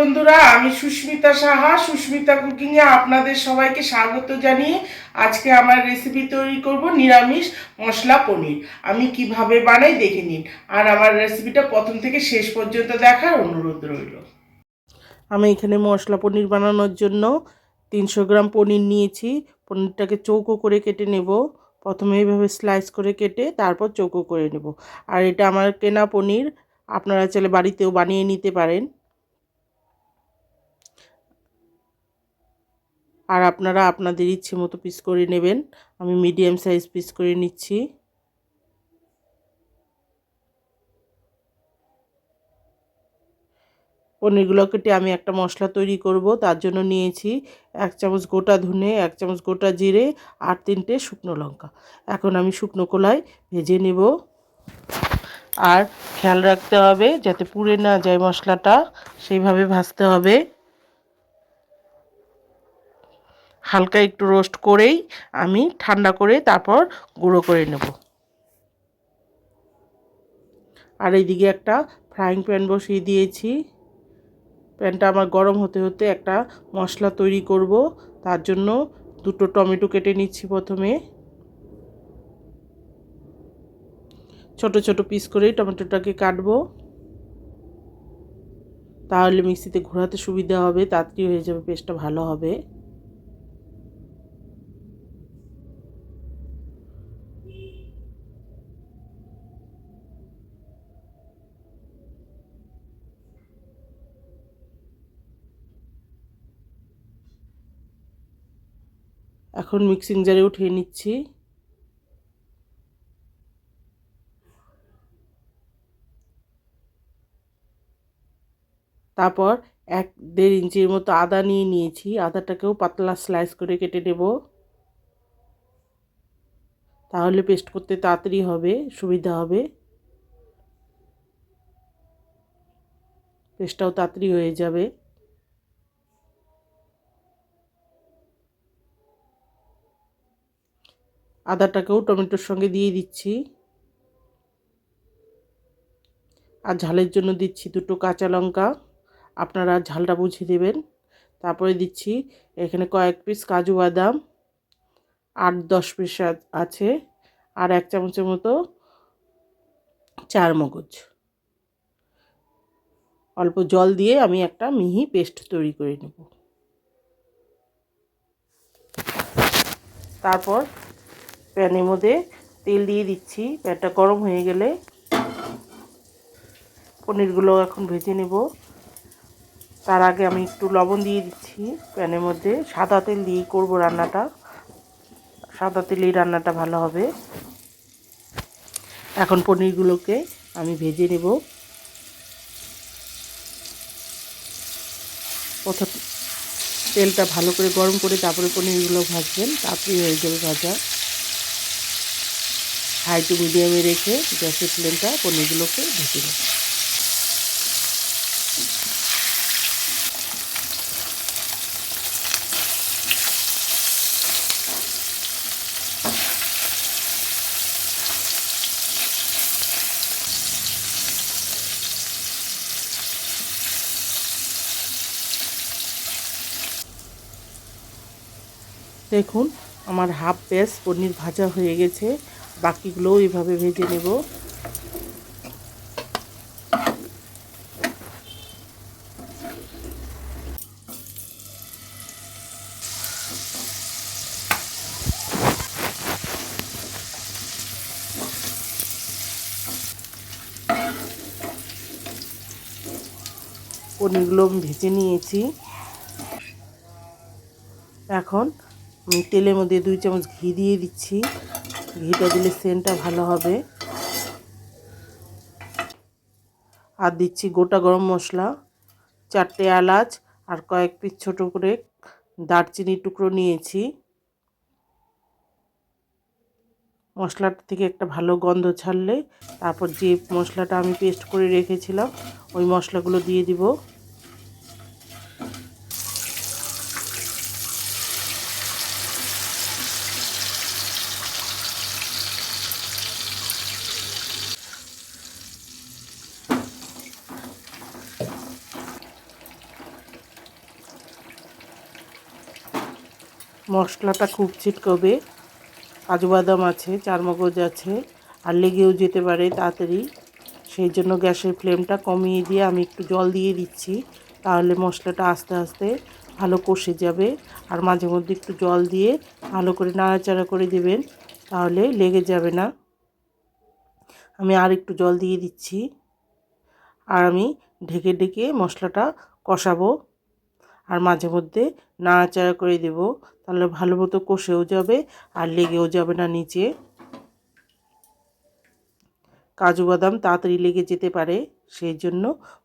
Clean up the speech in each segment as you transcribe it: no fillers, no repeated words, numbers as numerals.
বন্ধুরা, আমি সুস্মিতা সাহা, সুস্মিতা কুকিংয়ে আপনাদের সবাইকে স্বাগত জানিয়ে আজকে আমার রেসিপি তৈরি করব নিরামিষ মশলা পনির। আমি কিভাবে বানাই দেখে নিন, আর আমার রেসিপিটা প্রথম থেকে শেষ পর্যন্ত দেখার অনুরোধ রইল। আমি এখানে মশলা পনির বানানোর জন্য 300 গ্রাম পনির নিয়েছি। পনিরটাকে চৌকো করে কেটে নেব। প্রথমে এইভাবে স্লাইস করে কেটে তারপর চৌকো করে নেব। আর এটা আমার কেনা পনির, আপনারা চাইলে বাড়িতেও বানিয়ে নিতে পারেন। আর আপনারা আপনাদের ইচ্ছে মতো পিস করে নেবেন। আমি মিডিয়াম সাইজ পিস করে নিচ্ছি। পনিরগুলো কেটে আমি একটা মশলা তৈরি করব। তার জন্য নিয়েছি 1 চামচ গোটা ধনে, 1 চামচ গোটা জিরে আর 3টে শুকনো লঙ্কা। এখন আমি শুকনো কড়ায় ভেজে নেব। আর খেয়াল রাখতে হবে যাতে পুড়ে না যায় মশলাটা, সেইভাবে ভাজতে হবে। হালকা একটু রোস্ট করেই আমি ঠান্ডা করে তারপর গুঁড়ো করে নেব। আর এইদিকে একটা ফ্রাইং প্যান বসিয়ে দিয়েছি। প্যানটা আমার গরম হতে হতে একটা মশলা তৈরি করব। তার জন্য 2টো টমেটো কেটে নিচ্ছি। প্রথমে ছোট ছোট পিস করে টমেটোটাকে কাটবো, তাহলে মিক্সিতে ঘোরাতে সুবিধা হবে, তাড়াতাড়ি হয়ে যাবে, পেস্টটা ভালো হবে। এখন মিক্সিং জারে উঠিয়ে নিচ্ছি। তারপর 1-1.5 ইঞ্চির মতো আদা নিয়েছি। আদাটাকেও পাতলা স্লাইস করে কেটে নেব, তাহলে পেস্ট করতে তাড়াতাড়ি হবে, সুবিধা হবে। পেস্টটাও তাড়াতাড়ি হয়ে যাবে। আদাটাকেও টমেটোর সঙ্গে দিয়ে দিচ্ছি। আর ঝালের জন্য দিচ্ছি 2টো কাঁচা লঙ্কা, আপনারা ঝালটা বুঝে দেবেন। তারপরে দিচ্ছি এখানে কয়েক পিস কাজু বাদাম, 8-10 পিস আছে, আর 1 চামচের মতো চারমগজ। অল্প জল দিয়ে আমি একটা মিহি পেস্ট তৈরি করে নেব। তারপর প্যানের মধ্যে তেল দিয়ে দিচ্ছি। প্যানটা গরম হয়ে গেলে পনিরগুলো এখন ভেজে নেব। তার আগে আমি একটু লবণ দিয়ে দিচ্ছি প্যানের মধ্যে। সাদা তেল দিয়েই করব রান্নাটা, সাদা তেলেই রান্নাটা ভালো হবে। এখন পনিরগুলোকে আমি ভেজে নেব। প্রথম তেলটা ভালো করে গরম করে তারপরে পনিরগুলো ভাজবেন, তাড়াতাড়ি হয়ে যাবে ভাজা। হাই টু মিডিয়ামে রেখে গ্যাসের ফ্লেমটা পনিরগুলোকে ভেজে নেব। দেখুন আমার হাফ ব্যাচ পনির ভাজা হয়ে গেছে, বাকিগুলোও এইভাবে ভেজে নেব। পনিরগুলো আমি ভেজে নিয়েছি। এখন আমি তেলের মধ্যে 2 চামচ ঘি দিয়ে দিচ্ছি। ঘিটা দিলে সেন্টটা ভালো হবে। আর দিচ্ছি গোটা গরম মশলা, 4টে এলাচ আর কয়েক পিস ছোটো করে দারচিনির টুকরো নিয়েছি। মশলাটা থেকে একটা ভালো গন্ধ ছাড়লে তারপর যে মশলাটা আমি পেস্ট করে রেখেছিলাম ওই মশলাগুলো দিয়ে দিব। মশলাটা খুব ছিটকবে, কাজু বাদাম আছে, চারমগজ আছে, আর লেগেও যেতে পারে তাড়াতাড়ি। সেই জন্য গ্যাসের ফ্লেমটা কমিয়ে দিয়ে আমি একটু জল দিয়ে দিচ্ছি, তাহলে মশলাটা আস্তে আস্তে ভালো কষে যাবে। আর মাঝে মধ্যে একটু জল দিয়ে ভালো করে নাড়াচাড়া করে দেবেন, তাহলে লেগে যাবে না। আমি আর একটু জল দিয়ে দিচ্ছি, আর আমি ঢেকে ঢেকে মশলাটা কষাবো, আর মাঝে মধ্যে নাড়াচাড়া করে দেব, তাহলে ভালো মতো কষেও যাবে আর লেগেও যাবে না নিচে। কাজু বাদাম তাড়াতাড়ি লেগে যেতে পারে, সেই জন্য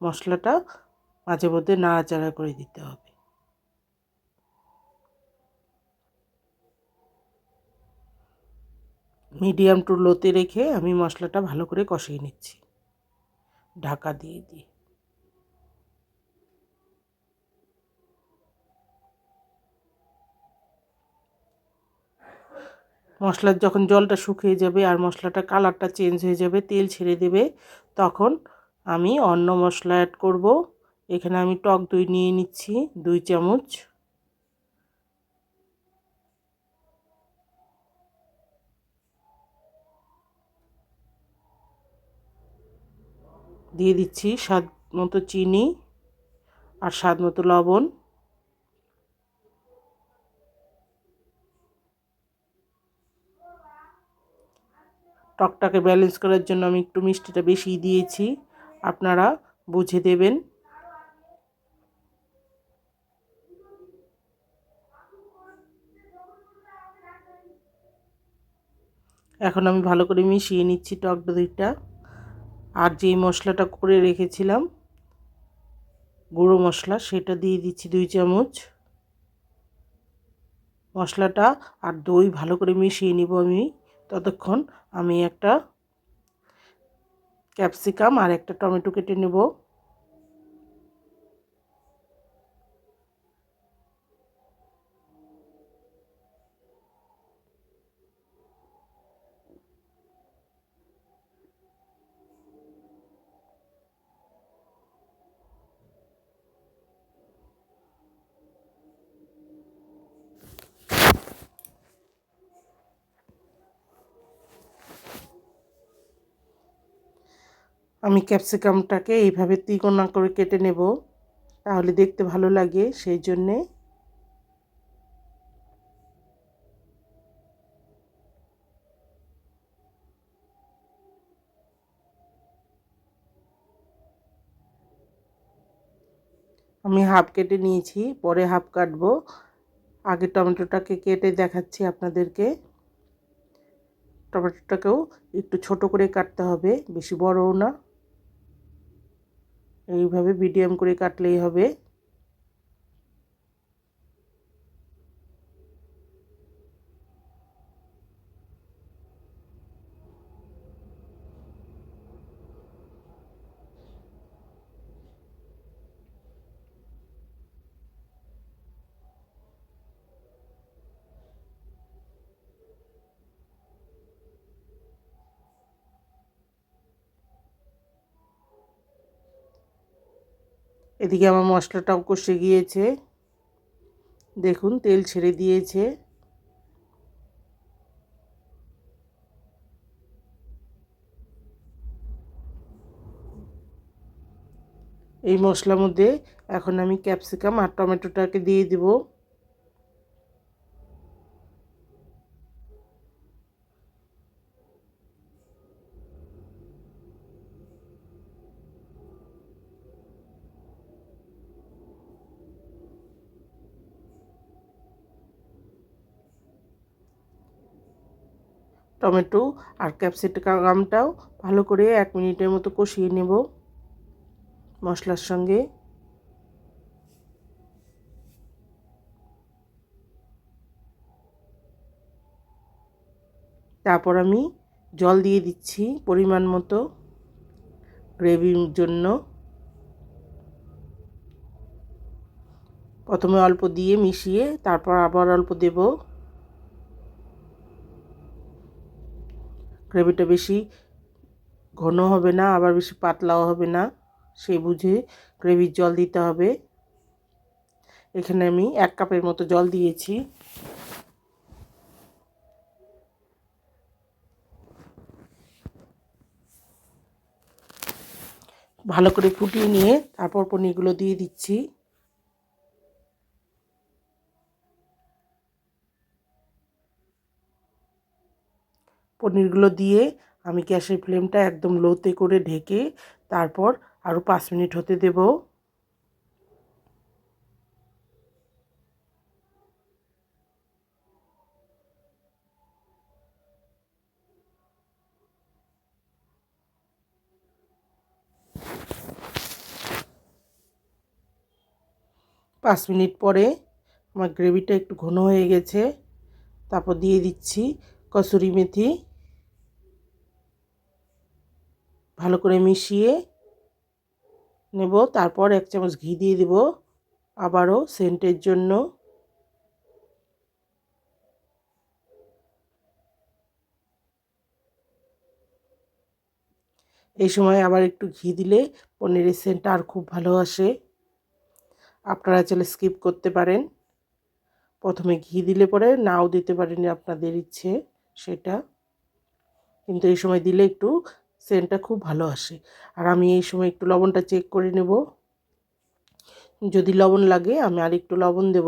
মশলাটা মাঝে মধ্যে নাড়াচাড়া করে দিতে হবে। মিডিয়াম টু লোতে রেখে আমি মশলাটা ভালো করে কষিয়ে নিচ্ছি ঢাকা দিয়ে দিয়ে। মশলার যখন জলটা শুকিয়ে যাবে আর মশলাটা কালারটা চেঞ্জ হয়ে যাবে, তেল ছেড়ে দেবে, তখন আমি অন্য মশলা অ্যাড করব। এখানে আমি টক দই নিয়ে নিচ্ছি 2 চামচ, দিয়ে দিচ্ছি স্বাদ মতো চিনি আর স্বাদ মতো লবণ। টকটাকে ব্যালেন্স করার জন্য আমি একটু মিষ্টিটা বেশি দিয়েছি, আপনারা বুঝে দেবেন। এখন আমি ভালো করে মিশিয়ে নিচ্ছি টক দইটা, আর যেই মশলাটা করে রেখেছিলাম গুঁড়ো মশলা, সেটা দিয়ে দিচ্ছি 2 চামচ। মশলাটা আর দই ভালো করে মিশিয়ে নিব আমি। ততক্ষণ আমি একটা ক্যাপসিকাম আর একটা টমেটো কেটে নেব। আমি ক্যাপসিকামটাকে এইভাবে তিকোনা করে কেটে নেব, তাহলে দেখতে ভালো লাগে, সেই জন্যে। আমি হাফ কেটে নিয়েছি, পরে হাফ কাটবো। আগে টমেটোটাকে কেটে দেখাচ্ছি আপনাদেরকে। টমেটোটাকেও একটু ছোট করে কাটতে হবে, বেশি বড়ও না, এইভাবে মিডিয়াম করে কাটলেই হবে। এদিকে আমার মশলাটাও কষে গিয়েছে, দেখুন তেল ছেড়ে দিয়েছে। এই মশলার মধ্যে এখন আমি ক্যাপসিকাম আর টমেটোটাকে দিয়ে দিব। টমেটো আর ক্যাপসিকামটাও ভালো করে 1 মিনিটের মতো কষিয়ে নেব মশলার সঙ্গে। তারপর আমি জল দিয়ে দিচ্ছি পরিমাণ মতো গ্রেভির জন্য। প্রথমে অল্প দিয়ে মিশিয়ে তারপর আবার অল্প দেব। গ্রেভিটা বেশি ঘন হবে না, আবার বেশি পাতলাও হবে না, সেই বুঝে গ্রেভির জল দিতে হবে। এখানে আমি 1 কাপের মতো জল দিয়েছি। ভালো করে ফুটিয়ে নিয়ে তারপর পনিরগুলো দিয়ে দিচ্ছি। পনিরগুলো দিয়ে আমি গ্যাসের ফ্লেমটা একদম লোতে করে ঢেকে তারপর আরও 5 মিনিট হতে দেব। পাঁচ মিনিট পরে আমার গ্রেভিটা একটু ঘন হয়ে গেছে। তারপর দিয়ে দিচ্ছি কসুরি মেথি। ভালো করে মিশিয়ে নেব। তারপর 1 চামচ ঘি দিয়ে দেব আবারও সেন্টের জন্য। এই সময় আবার একটু ঘি দিলে পনিরের সেন্টটা আর খুব ভালো আসে। আপনারা চাইলে স্কিপ করতে পারেন, প্রথমে ঘি দিলে পরে নাও দিতে পারেন, আপনাদের ইচ্ছে সেটা, কিন্তু এই সময় দিলে একটু সেন্টটা খুব ভালো আসে। আর আমি এই সময় একটু লবণটা চেক করে নেব, যদি লবণ লাগে আমি আর একটু লবণ দেব।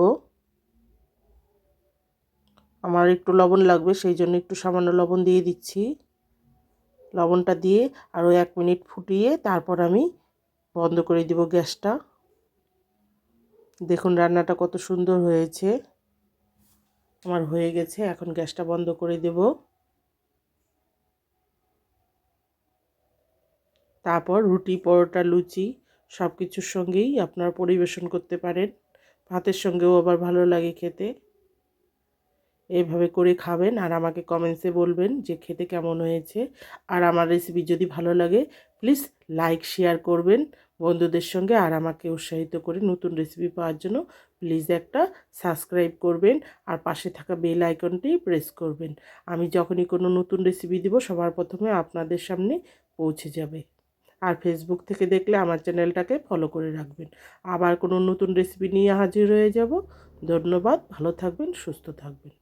আমার একটু লবণ লাগবে, সেই জন্য একটু সামান্য লবণ দিয়ে দিচ্ছি। লবণটা দিয়ে আরও 1 মিনিট ফুটিয়ে তারপর আমি বন্ধ করে দিব গ্যাসটা। দেখুন রান্নাটা কত সুন্দর হয়েছে। আমার হয়ে গেছে, এখন গ্যাসটা বন্ধ করে দেব। তারপর রুটি, পরোটা, লুচি সব কিছুর সঙ্গেই আপনারা পরিবেশন করতে পারেন। ভাতের সঙ্গেও আবার ভালো লাগে খেতে। এইভাবে করে খাবেন আর আমাকে কমেন্টসে বলবেন যে খেতে কেমন হয়েছে। আর আমার রেসিপি যদি ভালো লাগে প্লিজ লাইক শেয়ার করবেন বন্ধুদের সঙ্গে, আর আমাকে উৎসাহিত করে নতুন রেসিপি পাওয়ার জন্য প্লিজ একটা সাবস্ক্রাইব করবেন আর পাশে থাকা বেল আইকনটি প্রেস করবেন। আমি যখনই কোনো নতুন রেসিপি দিব সবার প্রথমে আপনাদের সামনে পৌঁছে যাবে। আর ফেসবুক থেকে দেখলে আমার চ্যানেলটাকে ফলো করে রাখবেন। আবার কোনো নতুন রেসিপি নিয়ে হাজির হয়ে যাব। ধন্যবাদ, ভালো থাকবেন, সুস্থ থাকবেন।